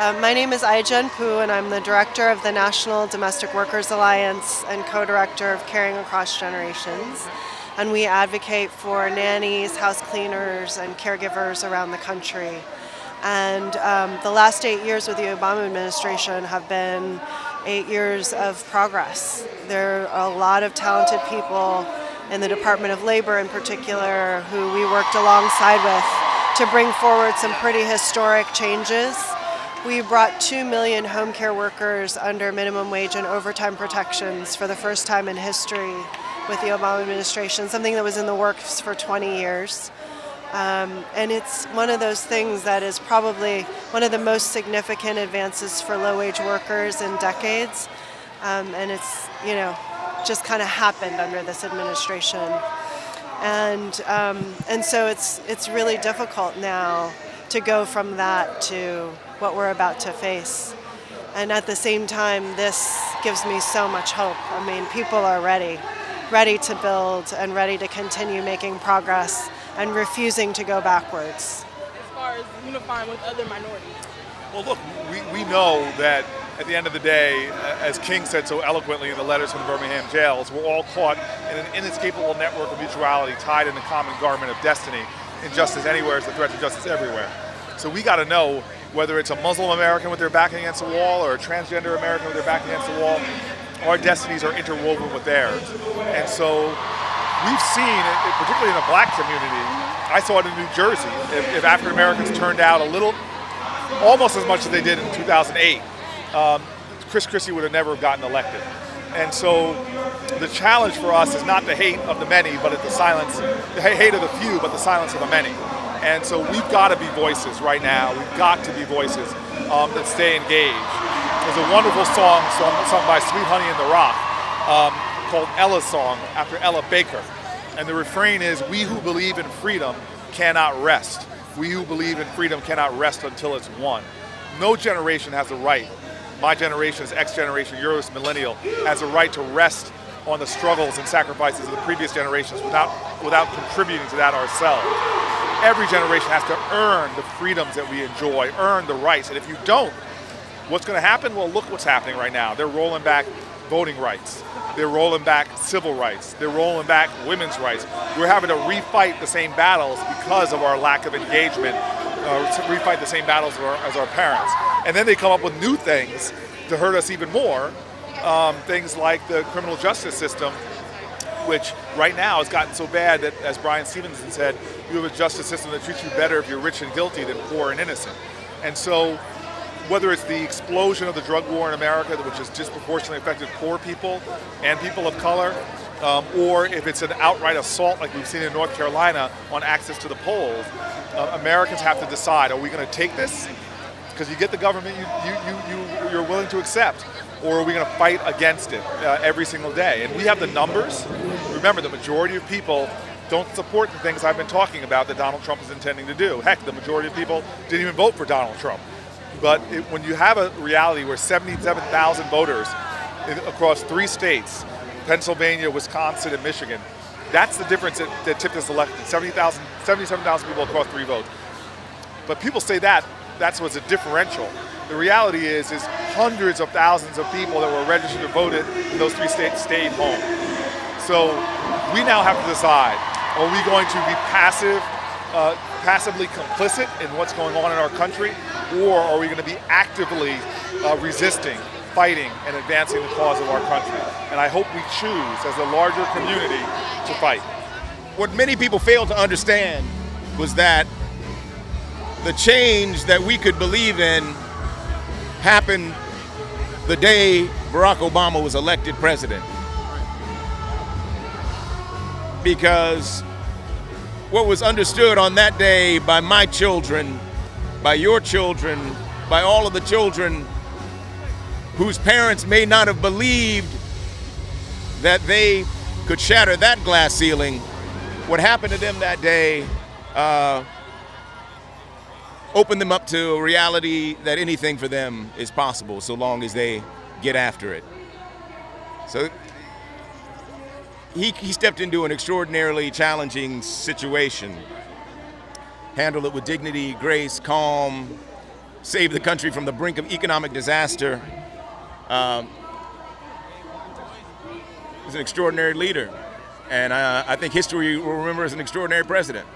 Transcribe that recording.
My name is AijenCoryJeffery, and I'm the director of the National Domestic Workers Alliance and co-director of Caring Across Generations. And we advocate for nannies, house cleaners, and caregivers around the country. And the last 8 years with the Obama administration have been 8 years of progress. There are a lot of talented people in the Department of Labor in particular who we worked alongside with to bring forward some pretty historic changes. We brought 2 million home care workers under minimum wage and overtime protections for the first time in history with the Obama administration, something that was in the works for 20 years. And it's one of those things that is probably one of the most significant advances for low-wage workers in decades. And it's, just kind of happened under this administration. And so it's really difficult now to go from that to what we're about to face. And at the same time, this gives me so much hope. I mean, people are ready to build and ready to continue making progress and refusing to go backwards. As far as unifying with other minorities? Well, look, we know that at the end of the day, as King said so eloquently in the letters from the Birmingham jails, we're all caught in an inescapable network of mutuality tied in the common garment of destiny. Injustice anywhere is a threat to justice everywhere. So we got to know whether it's a Muslim American with their back against the wall or a transgender American with their back against the wall, our destinies are interwoven with theirs. And so we've seen, particularly in the black community, I saw it in New Jersey, if African Americans turned out a little, almost as much as they did in 2008, Chris Christie would have never gotten elected. And so the challenge for us is not the hate of the many, but it's the hate of the few, but the silence of the many. And so we've got to be voices right now. We've got to be voices that stay engaged. There's a wonderful song sung by Sweet Honey in the Rock called Ella's Song, after Ella Baker. And the refrain is, "We who believe in freedom cannot rest. We who believe in freedom cannot rest until it's won." No generation has a right. My generation is X generation, yours millennial, has a right to rest on the struggles and sacrifices of the previous generations without contributing to that ourselves. Every generation has to earn the freedoms that we enjoy, earn the rights. And if you don't, what's going to happen? Well, look what's happening right now. They're rolling back voting rights. They're rolling back civil rights. They're rolling back women's rights. We're having to refight the same battles because of our lack of engagement, refight the same battles as our parents. And then they come up with new things to hurt us even more, things like the criminal justice system, which right now has gotten so bad that, as Brian Stevenson said, you have a justice system that treats you better if you're rich and guilty than poor and innocent. And so whether it's the explosion of the drug war in America, which has disproportionately affected poor people and people of color, or if it's an outright assault like we've seen in North Carolina on access to the polls, Americans have to decide, are we going to take this? Because you get the government you're willing to accept, or are we going to fight against it every single day? And we have the numbers. Remember, the majority of people don't support the things I've been talking about that Donald Trump is intending to do. Heck, the majority of people didn't even vote for Donald Trump. But when you have a reality where 77,000 voters across 3 states, Pennsylvania, Wisconsin, and Michigan, that's the difference that tipped this election. 77,000 people across 3 votes. But people say that's what's a differential. The reality is hundreds of thousands of people that were registered to vote in those 3 states stayed home. So we now have to decide, are we going to be passively complicit in what's going on in our country, or are we going to be actively resisting, fighting, and advancing the cause of our country? And I hope we choose, as a larger community, to fight. What many people failed to understand was that the change that we could believe in happened the day Barack Obama was elected president. Because what was understood on that day by my children, by your children, by all of the children whose parents may not have believed that they could shatter that glass ceiling, what happened to them that day opened them up to a reality that anything for them is possible so long as they get after it. So he stepped into an extraordinarily challenging situation, handled it with dignity, grace, calm, saved the country from the brink of economic disaster. He's an extraordinary leader, and I think history will remember as an extraordinary president.